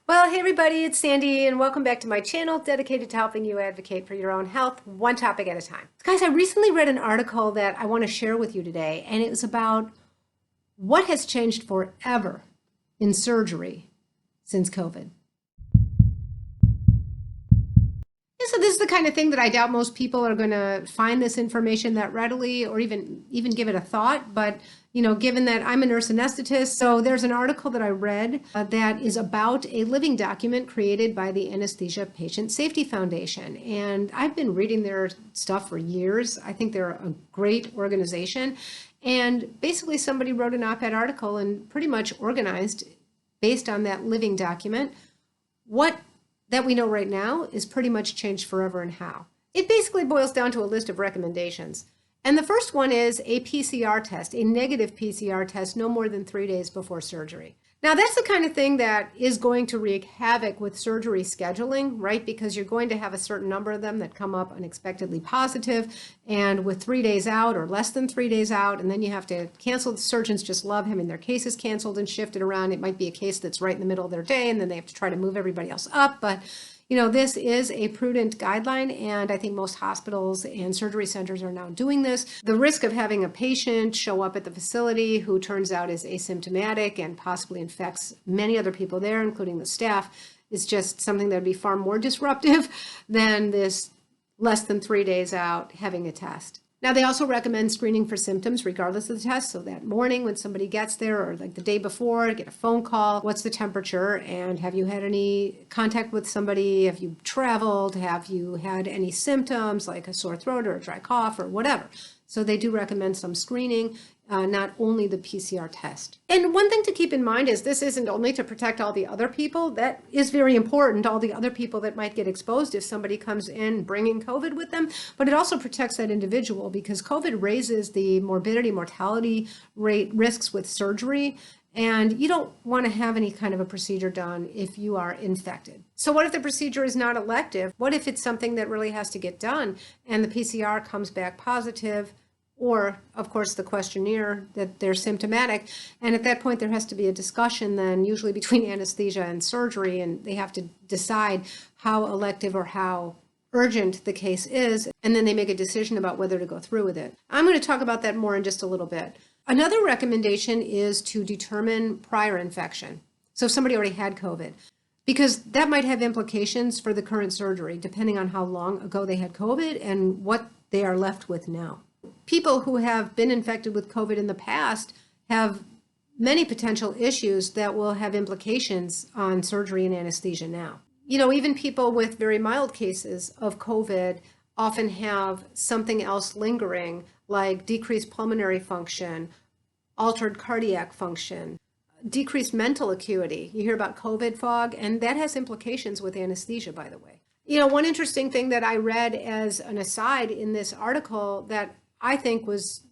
Well, hey everybody, it's Sandy, and welcome back to my channel dedicated to helping you advocate for your own health, one topic at a time. Guys, I recently read an article that I want to share with you today, and it was about what has changed forever in surgery since COVID. So this is the kind of thing that I doubt most people are going to find this information that readily or even give it a thought. But, given that I'm a nurse anesthetist, so there's an article that I read that is about a living document created by the Anesthesia Patient Safety Foundation. And I've been reading their stuff for years. I think they're a great organization. And basically somebody wrote an op-ed article and pretty much organized based on that living document what that we know right now is pretty much changed forever and how. It basically boils down to a list of recommendations. And the first one is a PCR test, a negative PCR test no more than 3 days before surgery. Now that's the kind of thing that is going to wreak havoc with surgery scheduling, right? Because you're going to have a certain number of them that come up unexpectedly positive, and with 3 days out or less than 3 days out, and then you have to cancel. The surgeons just love having their cases canceled and shifted around. It might be a case that's right in the middle of their day, and then they have to try to move everybody else up. But this is a prudent guideline, and I think most hospitals and surgery centers are now doing this. The risk of having a patient show up at the facility who turns out is asymptomatic and possibly infects many other people there, including the staff, is just something that would be far more disruptive than this less than 3 days out having a test. Now, they also recommend screening for symptoms regardless of the test. So that morning when somebody gets there, or like the day before, get a phone call, what's the temperature, and have you had any contact with somebody? Have you traveled? Have you had any symptoms like a sore throat or a dry cough or whatever? So they do recommend some screening, not only the PCR test. And one thing to keep in mind is this isn't only to protect all the other people. That is very important, all the other people that might get exposed if somebody comes in bringing COVID with them, but it also protects that individual because COVID raises the morbidity, mortality rate risks with surgery. And you don't want to have any kind of a procedure done if you are infected. So what if the procedure is not elective? What if it's something that really has to get done and the PCR comes back positive, or of course the questionnaire that they're symptomatic? And at that point there has to be a discussion then, usually between anesthesia and surgery, and they have to decide how elective or how urgent the case is, and then they make a decision about whether to go through with it. I'm going to talk about that more in just a little bit. Another recommendation is to determine prior infection. So if somebody already had COVID, because that might have implications for the current surgery, depending on how long ago they had COVID and what they are left with now. People who have been infected with COVID in the past have many potential issues that will have implications on surgery and anesthesia now. Even people with very mild cases of COVID often have something else lingering, like decreased pulmonary function, altered cardiac function, decreased mental acuity. You hear about COVID fog, and that has implications with anesthesia, by the way. One interesting thing that I read as an aside in this article that I think was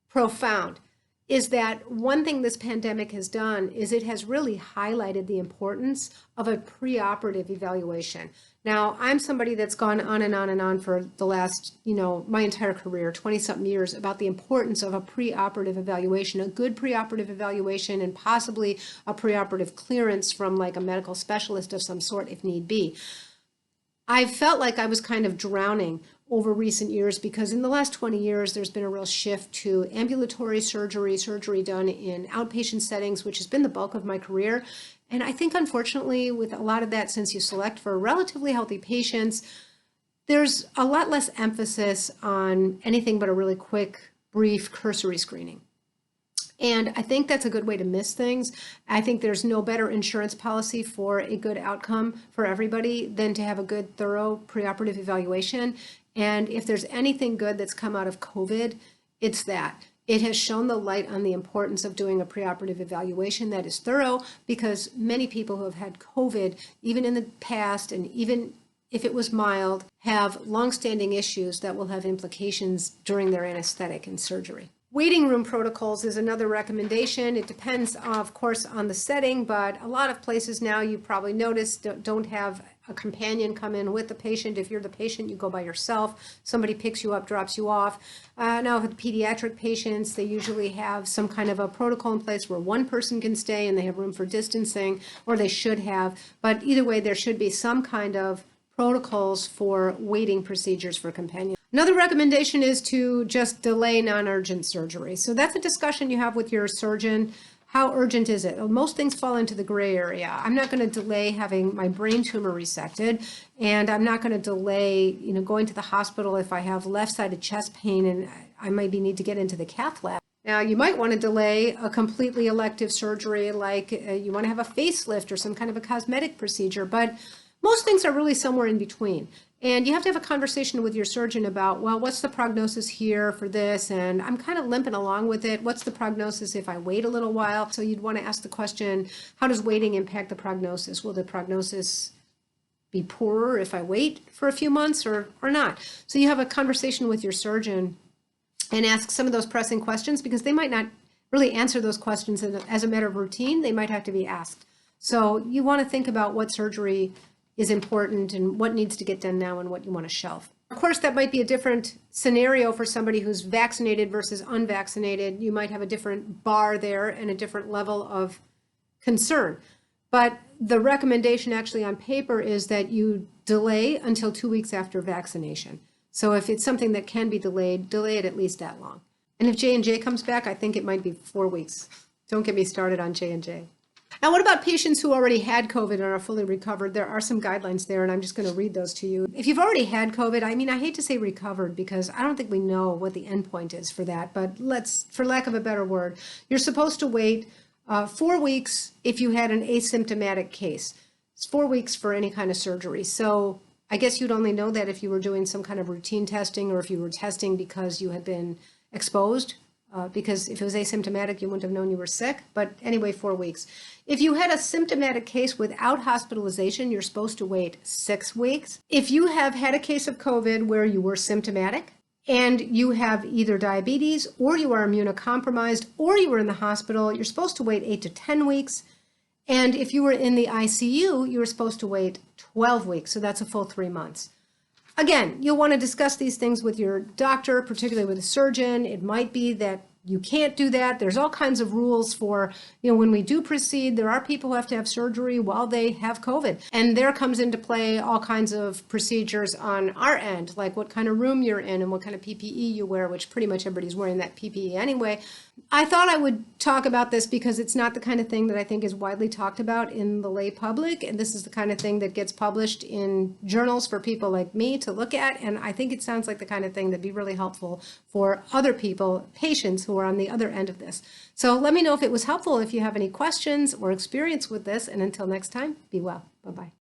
profound is that one thing this pandemic has done is it has really highlighted the importance of a preoperative evaluation. Now, I'm somebody that's gone on and on and on for the last, my entire career, 20-something years, about the importance of a preoperative evaluation, a good preoperative evaluation, and possibly a preoperative clearance from like a medical specialist of some sort if need be. I felt like I was kind of drowning over recent years because in the last 20 years, there's been a real shift to ambulatory surgery done in outpatient settings, which has been the bulk of my career. And I think, unfortunately, with a lot of that, since you select for relatively healthy patients, there's a lot less emphasis on anything but a really quick, brief, cursory screening. And I think that's a good way to miss things. I think there's no better insurance policy for a good outcome for everybody than to have a good, thorough preoperative evaluation. And if there's anything good that's come out of COVID, it's that. It has shown the light on the importance of doing a preoperative evaluation that is thorough, because many people who have had COVID, even in the past, and even if it was mild, have longstanding issues that will have implications during their anesthetic and surgery. Waiting room protocols is another recommendation. It depends, of course, on the setting, but a lot of places now, you probably noticed, don't have a companion come in with the patient. If you're the patient, you go by yourself. Somebody picks you up, drops you off. Now, with pediatric patients, they usually have some kind of a protocol in place where one person can stay and they have room for distancing, or they should have. But either way, there should be some kind of protocols for waiting procedures for companions. Another recommendation is to just delay non-urgent surgery. So that's a discussion you have with your surgeon. How urgent is it? Well, most things fall into the gray area. I'm not going to delay having my brain tumor resected, and I'm not going to delay, going to the hospital if I have left-sided chest pain and I maybe need to get into the cath lab. Now, you might want to delay a completely elective surgery, like you want to have a facelift or some kind of a cosmetic procedure, but most things are really somewhere in between. And you have to have a conversation with your surgeon about, well, what's the prognosis here for this? And I'm kind of limping along with it. What's the prognosis if I wait a little while? So you'd want to ask the question, how does waiting impact the prognosis? Will the prognosis be poorer if I wait for a few months or not? So you have a conversation with your surgeon and ask some of those pressing questions, because they might not really answer those questions as a matter of routine. They might have to be asked. So you want to think about what surgery is important and what needs to get done now and what you want to shelve. Of course, that might be a different scenario for somebody who's vaccinated versus unvaccinated. You might have a different bar there and a different level of concern. But the recommendation actually on paper is that you delay until 2 weeks after vaccination. So if it's something that can be delayed, delay it at least that long. And if J&J comes back, I think it might be 4 weeks. Don't get me started on J&J. Now, what about patients who already had COVID and are fully recovered? There are some guidelines there, and I'm just going to read those to you. If you've already had COVID, I hate to say recovered, because I don't think we know what the endpoint is for that, but for lack of a better word, you're supposed to wait 4 weeks if you had an asymptomatic case. It's 4 weeks for any kind of surgery. So I guess you'd only know that if you were doing some kind of routine testing, or if you were testing because you had been exposed. Because if it was asymptomatic, you wouldn't have known you were sick. But anyway, 4 weeks. If you had a symptomatic case without hospitalization, you're supposed to wait 6 weeks. If you have had a case of COVID where you were symptomatic and you have either diabetes, or you are immunocompromised, or you were in the hospital, you're supposed to wait 8 to 10 weeks. And if you were in the ICU, you were supposed to wait 12 weeks. So that's a full 3 months. Again, you'll want to discuss these things with your doctor, particularly with a surgeon. It might be that you can't do that. There's all kinds of rules for, when we do proceed, there are people who have to have surgery while they have COVID. And there comes into play all kinds of procedures on our end, like what kind of room you're in and what kind of PPE you wear, which pretty much everybody's wearing that PPE anyway. I thought I would talk about this because it's not the kind of thing that I think is widely talked about in the lay public. And this is the kind of thing that gets published in journals for people like me to look at. And I think it sounds like the kind of thing that'd be really helpful for other people, patients who are on the other end of this. So let me know if it was helpful, if you have any questions or experience with this. And until next time, be well. Bye-bye.